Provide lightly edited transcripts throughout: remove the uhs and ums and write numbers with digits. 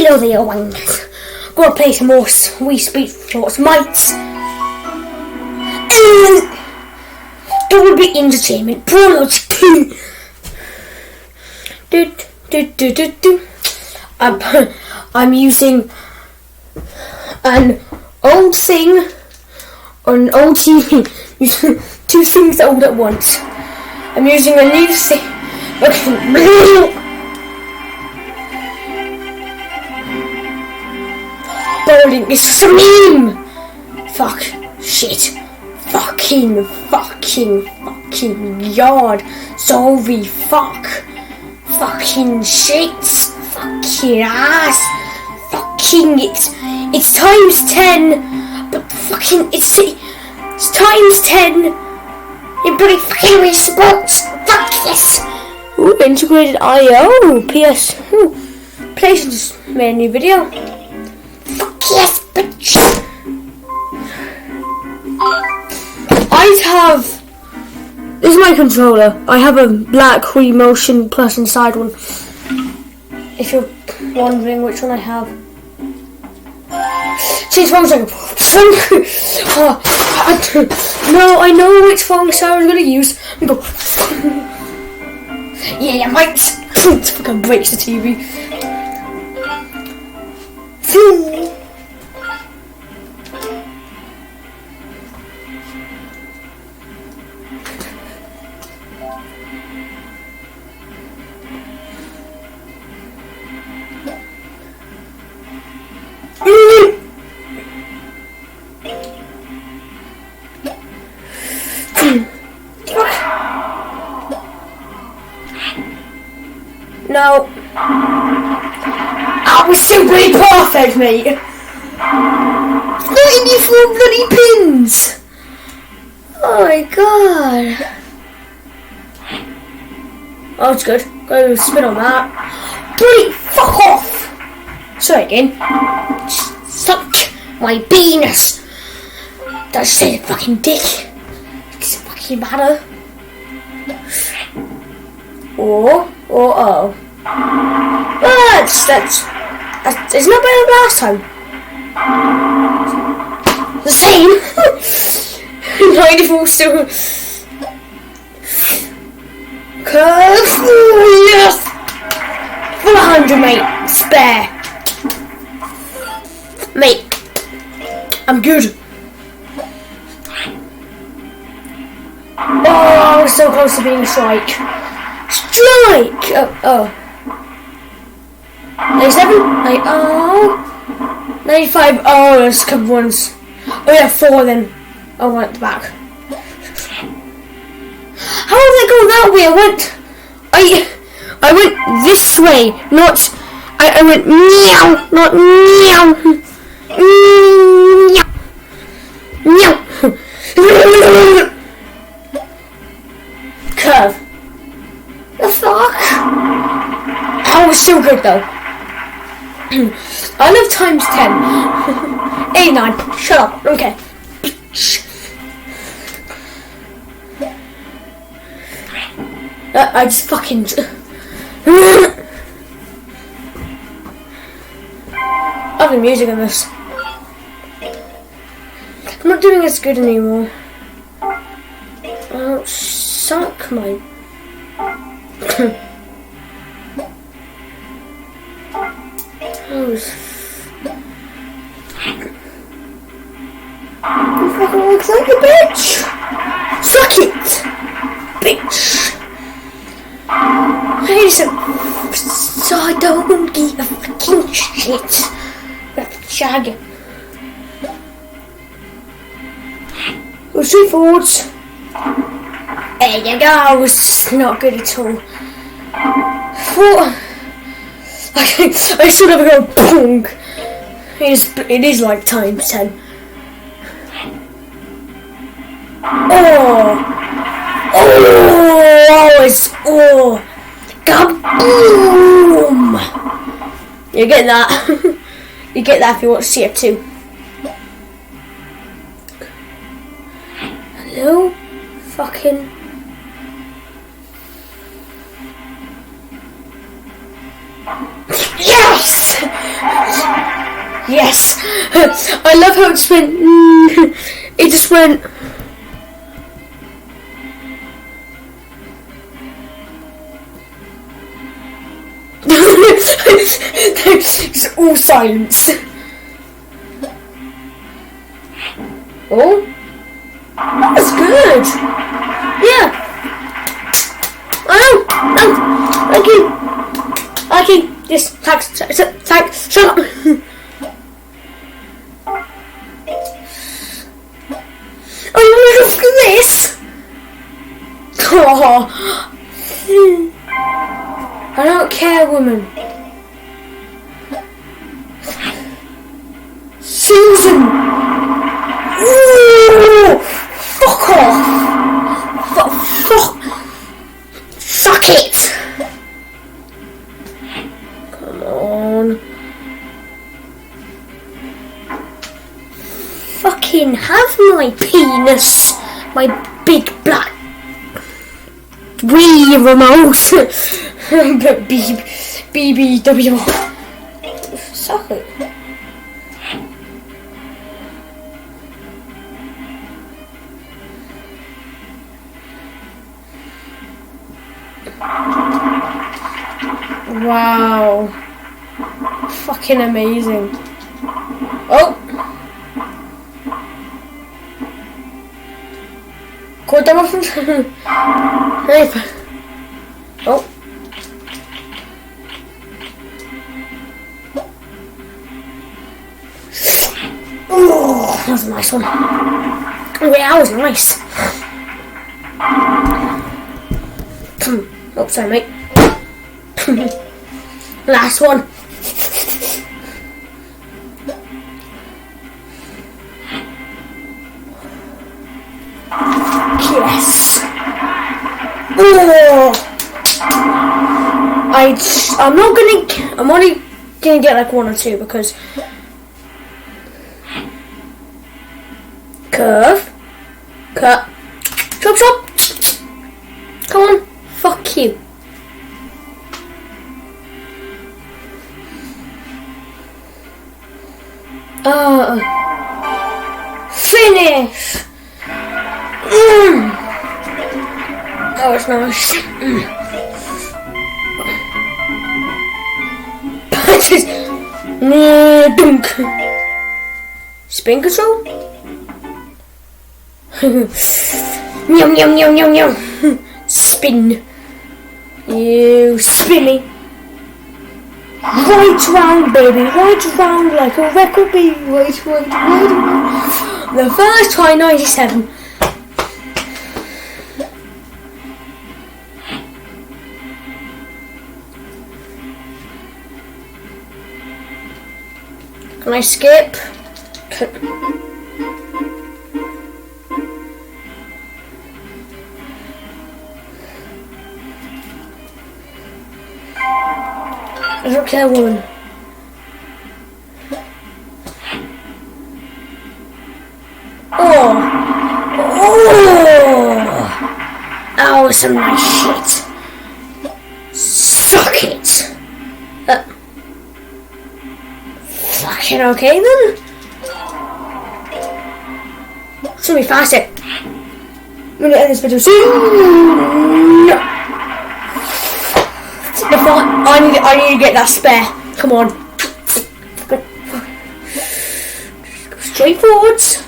Hello there, wankers. Gonna play some more Wii Speed Force Mites. Double Bit Entertainment Prologue 2. I'm using an old thing or an old TV. Two things old at once. I'm using a new thing. Bowling is just a meme. Fuck. Shit. Fucking yard. Sorry. Fuck. Fucking shit. Fucking ass. Fucking it's times 10. But fucking it's times 10. In bloody fucking Wii Sports. Fuck yes. Ooh, integrated I/O. PS. Ooh. PlayStation just made a new video. Fuck yes, bitch. This is my controller. I have a black Wii Motion Plus inside one. If you're wondering which one I have. Change phone second. No, I know which phone I was gonna use. Yeah, I might. It fucking breaks the TV. No. That was simply perfect, mate. 94 bloody pins. Oh my god. Oh, it's good. Go spin on that. Bloody fuck off. Sorry again. Suck my penis. That's say fucking dick. It's fucking matter. Oh. That's it's not better than last time. The same. 94 still. Curve. Yes. 400, mate. Spare. Mate. I'm good. Oh, I was so close to being strike. Strike! Oh. 97? 95. Oh, there's a couple ones. Oh, yeah, 4 then. Oh, one at the back. How did I go that way? I went this way, not. I went meow, not meow. Meow. Curve. The fuck? That was so good though. I love times 10. 89. Shut up. Okay. I just fucking. I have the music on this. I'm not doing as good anymore. Oh, suck my. You fucking looks like a bitch! Suck it! Bitch! So I don't give a fucking shit. That's shag. Go straight forwards. There you go, it's not good at all. 4. I should have go pong. It is like times 10. Oh, kaboom! You get that. You get that if you watch CF2. Hello? Fucking. Yes! Yes. I love how it just went. It just went. It's all silence. Oh, that's good. Yeah. Oh, thank you. Thank you. Yes, thanks. Thanks. Shut up. Oh, you want to look at this? Oh. I don't care, woman. Susan! Ooh, fuck off! Fuck it! Come on. Fucking have my penis! My big black Wii remote! BBW. Suck it. Wow. Fucking amazing. Oh! Caught them off. Oh. Oh, that was a nice one. Oh, yeah, that was nice. Oh, sorry, mate. Last one. Yes. Oh. I'm only gonna get like one or two because curve, cut, chop chop. Come on, fuck you. Finish. That was nice. Dunk. Spin control. Yum yum yum yum yum. Spin. You spinny. Right round, baby. Right round like a record, baby. Right round. The first try, 97. Can I skip? I don't care, woman. Oh! That was some nice shit. Suck it! Fucking okay then? It's gonna be faster. I'm gonna end this video soon. No. I need to get that spare. Come on. Straight forwards.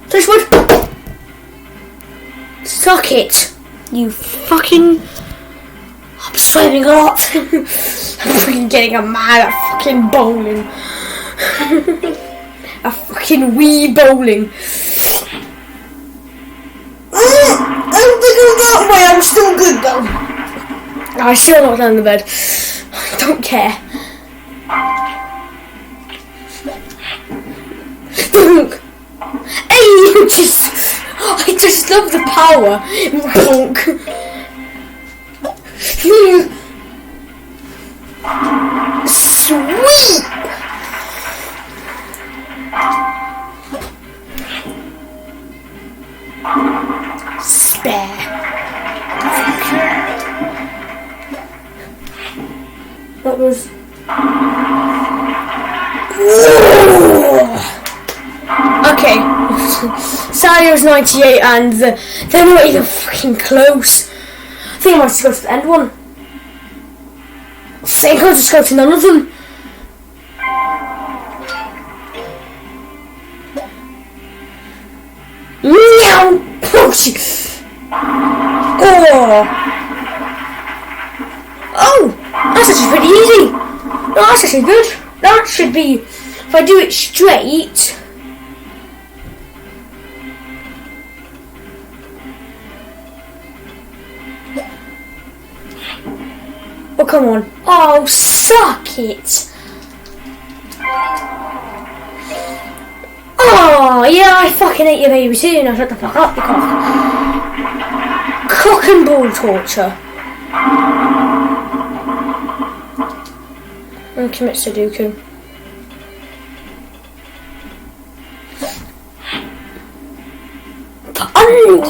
Touchwood. Suck it. You fucking... I'm sweating a lot. I'm fucking getting a mad at fucking bowling. A fucking wee bowling. I don't think I'm that way. I'm still good though. I'm still not down the bed. I don't care. Hey, I just love the power. Sweet. Spare. That was Okay, Sario's 98 and they're not even fucking close. I think I might just go to the end one. I think I'll just go to none of them. Meow! Oh, that's actually pretty easy. No, that's actually good. That should be, if I do it straight. Oh, come on. Oh, suck it. Oh, yeah, I fucking ate your baby too. Now shut the fuck up, you cock. Cock and ball torture. And commit Sudoku.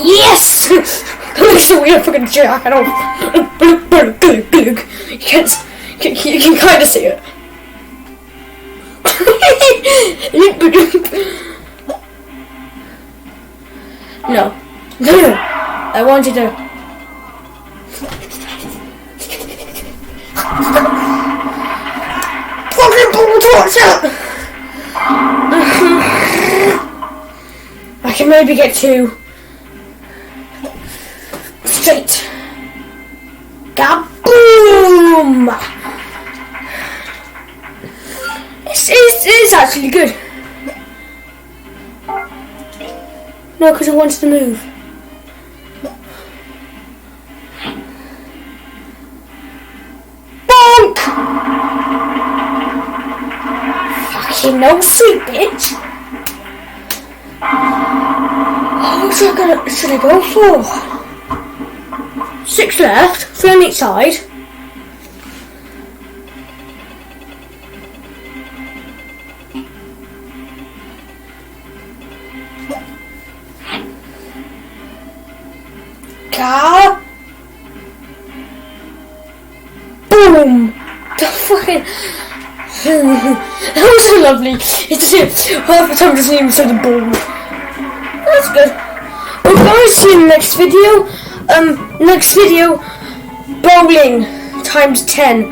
Yes! So we are fucking jack it off. You can kind of see it. No. I want you to. Fucking ball torture! I can maybe get two. Straight. Kaboom! It's actually good. No, because it wants to move. Bonk! Fucking no sweet bitch. Oh, should I go for? 6 left, 3 on each side. Boom! The fucking. That was so lovely. It's just half the time just even said the boom. That's good. Well, guys, see you in the next video. Next video, bowling times 10.